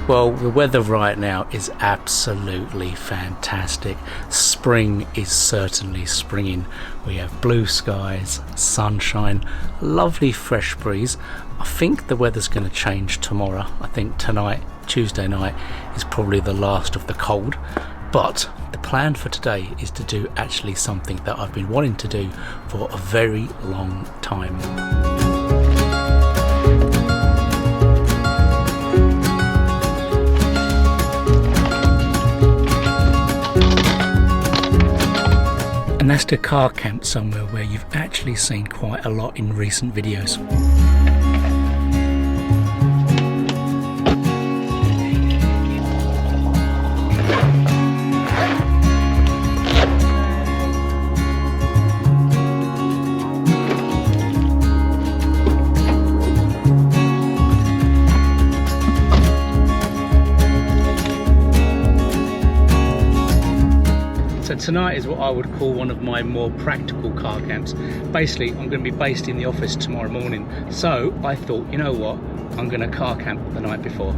Well, the weather right now is absolutely fantastic. Spring is certainly springing. We have blue skies, sunshine, lovely fresh breeze. I think the weather's going to change tomorrow. I think tonight, Tuesday night, is probably the last of the cold. But the plan for today is to do actually something that I've been wanting to do for a very long time. And that's to car camp somewhere where you've actually seen quite a lot in recent videos. So tonight is what I would call one of my more practical car camps. Basically, I'm going to be based in the office tomorrow morning. So I thought, you know what, I'm going to car camp the night before.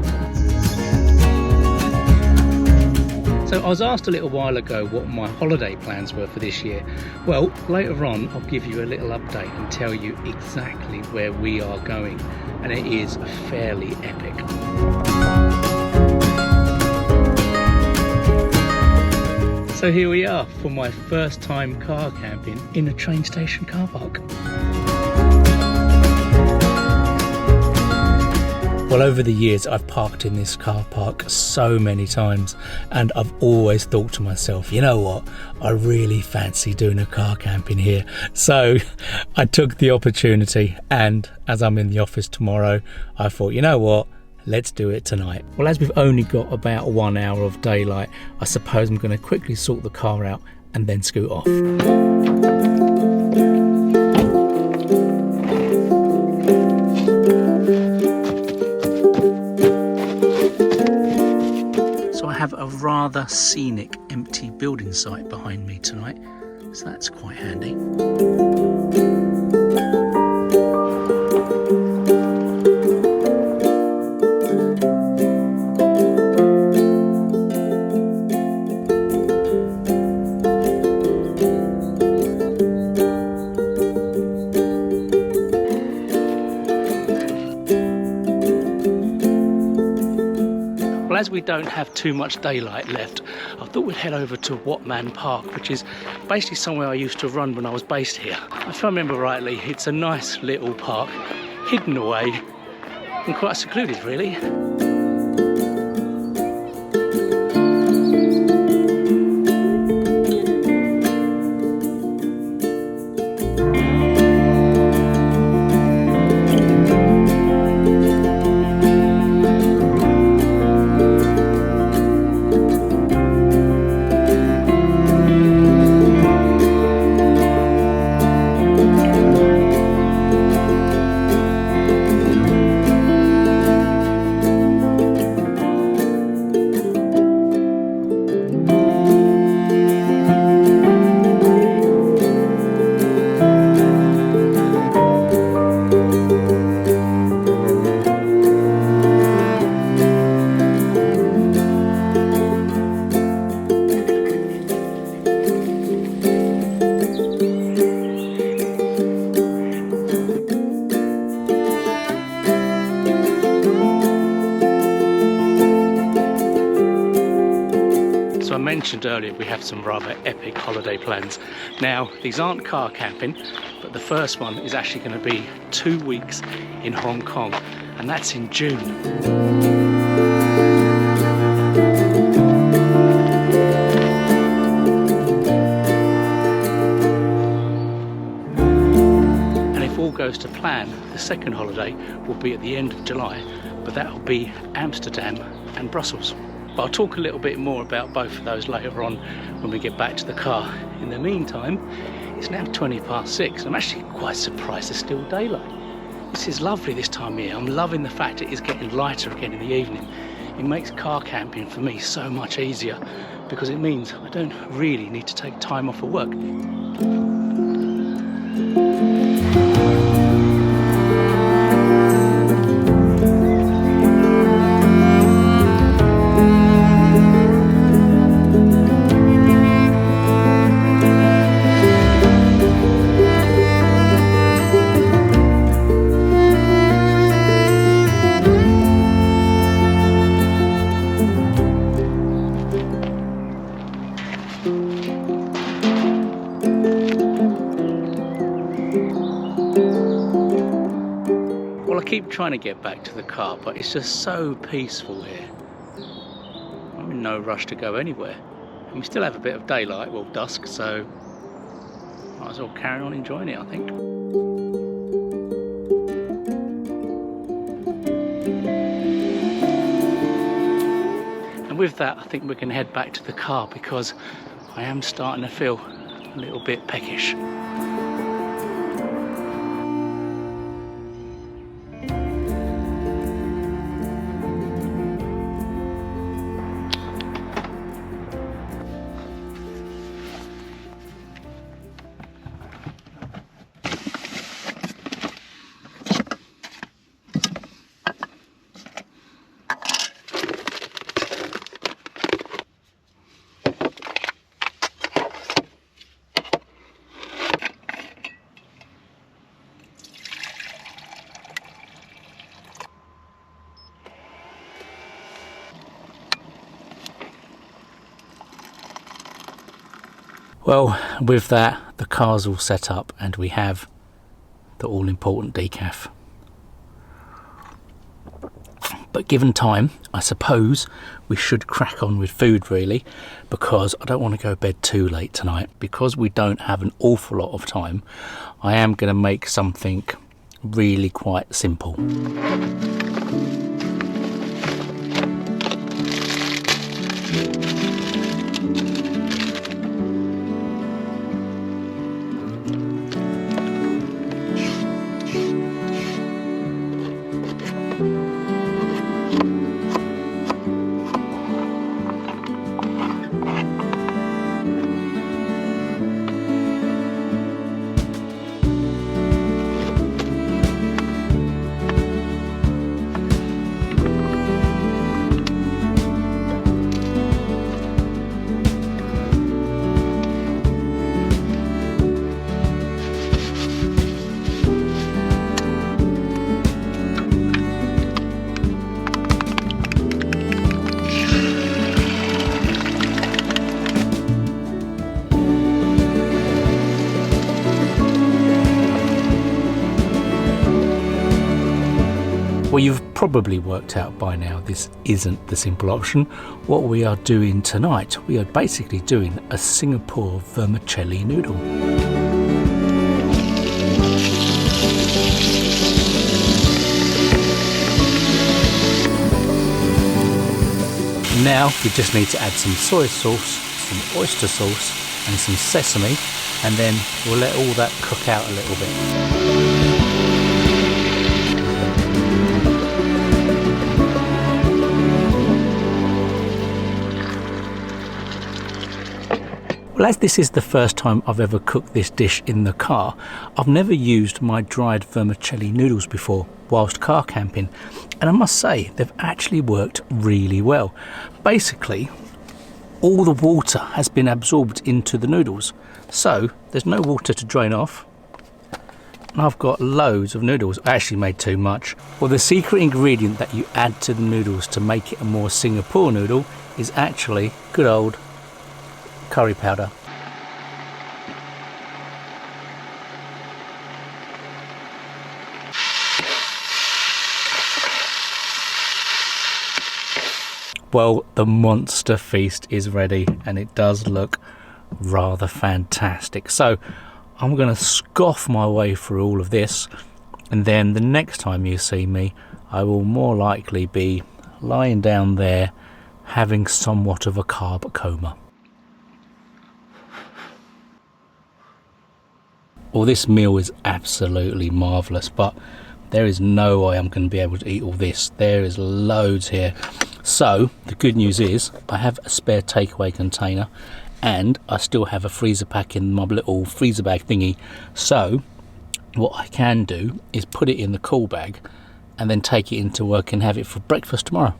So I was asked a little while ago what my holiday plans were for this year. Well, later on, I'll give you a little update and tell you exactly where we are going. And it is fairly epic. So here we are for my first time car camping in a train station car park. Well, over the years I've parked in this car park so many times, and I've always thought to myself, you know what, I really fancy doing a car camp in here. So I took the opportunity, and as I'm in the office tomorrow, I thought, you know what, let's do it tonight. Well, as we've only got about 1 hour of daylight, I suppose I'm going to quickly sort the car out and then scoot off. So I have a rather scenic empty building site behind me tonight, so that's quite handy. As we don't have too much daylight left, I thought we'd head over to Watman Park, which is basically somewhere I used to run when I was based here. If I remember rightly, it's a nice little park, hidden away and quite secluded really. Mentioned earlier, we have some rather epic holiday plans. Now, these aren't car camping, but the first one is actually going to be 2 weeks in Hong Kong, and that's in June. And if all goes to plan, the second holiday will be at the end of July, but that will be Amsterdam and Brussels. But I'll talk a little bit more about both of those later on when we get back to the car. In the meantime, it's now 6:20. I'm actually quite surprised there's still daylight. This is lovely this time of year. I'm loving the fact it is getting lighter again in the evening. It makes car camping for me so much easier because it means I don't really need to take time off of work. trying to get back to the car, but it's just so peaceful here. I'm in no rush to go anywhere. And we still have a bit of daylight, well, dusk, so might as well carry on enjoying it, I think. And with that, I think we can head back to the car because I am starting to feel a little bit peckish. Well, with that, the car's all set up and we have the all-important decaf. But given time, I suppose we should crack on with food really, because I don't want to go to bed too late tonight. Because we don't have an awful lot of time, I am going to make something really quite simple. Well, you've probably worked out by now this isn't the simple option. What we are doing tonight, we are basically doing a Singapore vermicelli noodle. Now we just need to add some soy sauce, some oyster sauce and some sesame, and then we'll let all that cook out a little bit. Well, as this is the first time I've ever cooked this dish in the car, I've never used my dried vermicelli noodles before whilst car camping, and I must say they've actually worked really well. Basically, all the water has been absorbed into the noodles, so there's no water to drain off. And I've got loads of noodles. I actually made too much. Well, the secret ingredient that you add to the noodles to make it a more Singapore noodle is actually good old curry powder. Well, the monster feast is ready and it does look rather fantastic. So I'm going to scoff my way through all of this, and then the next time you see me I will more likely be lying down there having somewhat of a carb coma. Well, this meal is absolutely marvellous, but there is no way I'm going to be able to eat all this. There is loads here. So the good news is I have a spare takeaway container and I still have a freezer pack in my little freezer bag thingy. So what I can do is put it in the cool bag and then take it into work and have it for breakfast tomorrow.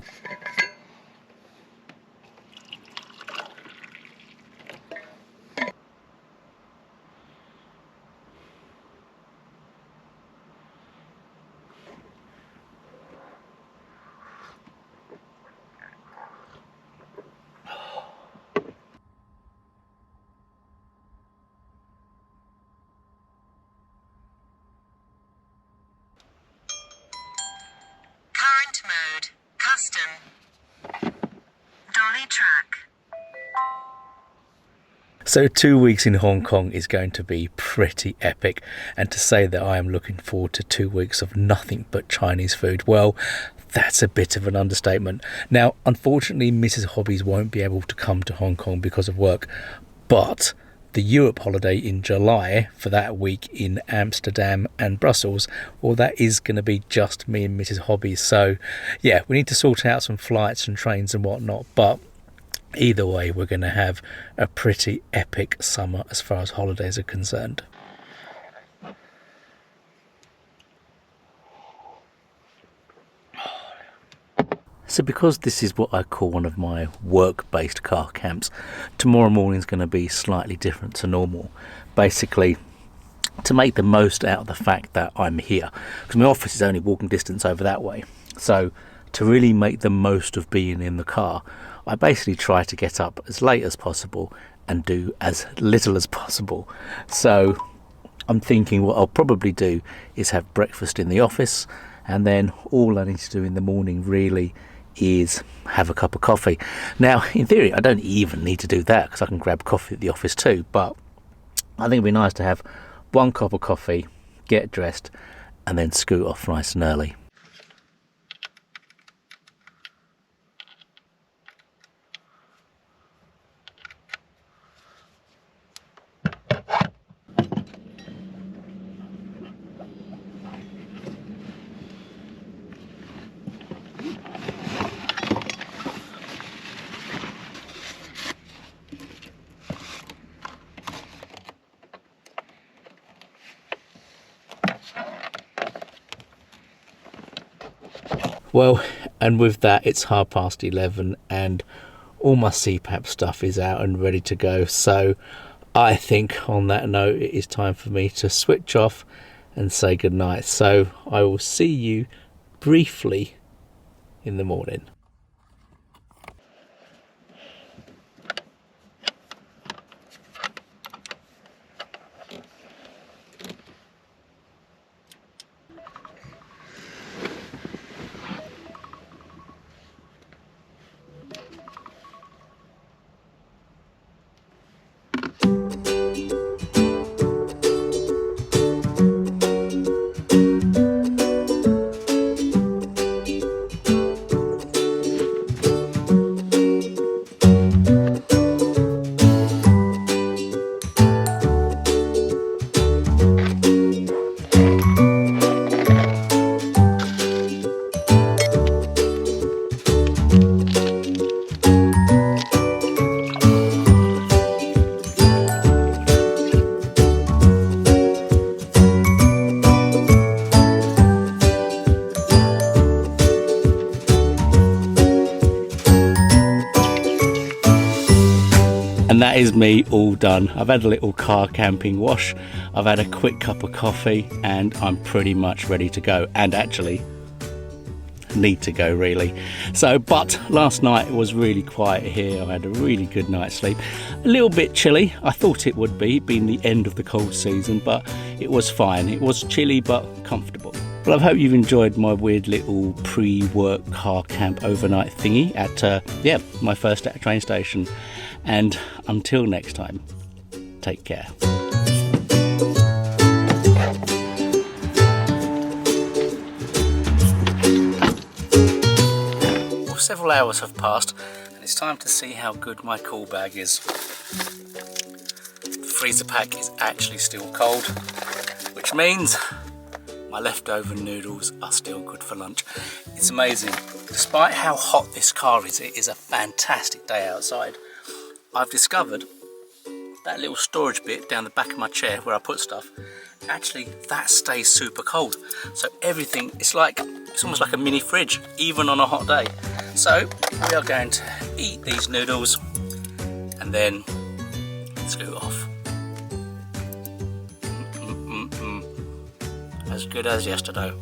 So 2 weeks in Hong Kong is going to be pretty epic, and to say that I am looking forward to 2 weeks of nothing but Chinese food, well, that's a bit of an understatement. Now, unfortunately, Mrs. Hobbies won't be able to come to Hong Kong because of work, but the Europe holiday in July for that week in Amsterdam and Brussels, well, that is going to be just me and Mrs. Hobbies. So yeah, we need to sort out some flights and trains and whatnot, but either way, we're going to have a pretty epic summer as far as holidays are concerned. So because this is what I call one of my work-based car camps, tomorrow morning is going to be slightly different to normal. Basically, to make the most out of the fact that I'm here, because my office is only walking distance over that way. So to really make the most of being in the car, I basically try to get up as late as possible and do as little as possible. So I'm thinking what I'll probably do is have breakfast in the office, and then all I need to do in the morning really is have a cup of coffee. Now, in theory, I don't even need to do that because I can grab coffee at the office too, but I think it'd be nice to have one cup of coffee, get dressed, and then scoot off nice and early. Well, and with that, it's 11:30 and all my CPAP stuff is out and ready to go. So I think on that note, it is time for me to switch off and say goodnight. So I will see you briefly in the morning. And that is me all done. I've had a little car camping wash, I've had a quick cup of coffee, and I'm pretty much ready to go, and actually need to go really. So, but last night was really quiet here. I had a really good night's sleep. A little bit chilly, I thought it would be, being the end of the cold season, but it was fine. It was chilly but comfortable. Well, I hope you've enjoyed my weird little pre-work car camp overnight thingy at my first train station. And until next time, take care. Well, several hours have passed and it's time to see how good my cool bag is. The freezer pack is actually still cold, which means my leftover noodles are still good for lunch. It's amazing. Despite how hot this car is, it is a fantastic day outside. I've discovered that little storage bit down the back of my chair where I put stuff, actually that stays super cold. So everything, it's almost like a mini fridge, even on a hot day. So we are going to eat these noodles and then scoot off. As good as yesterday.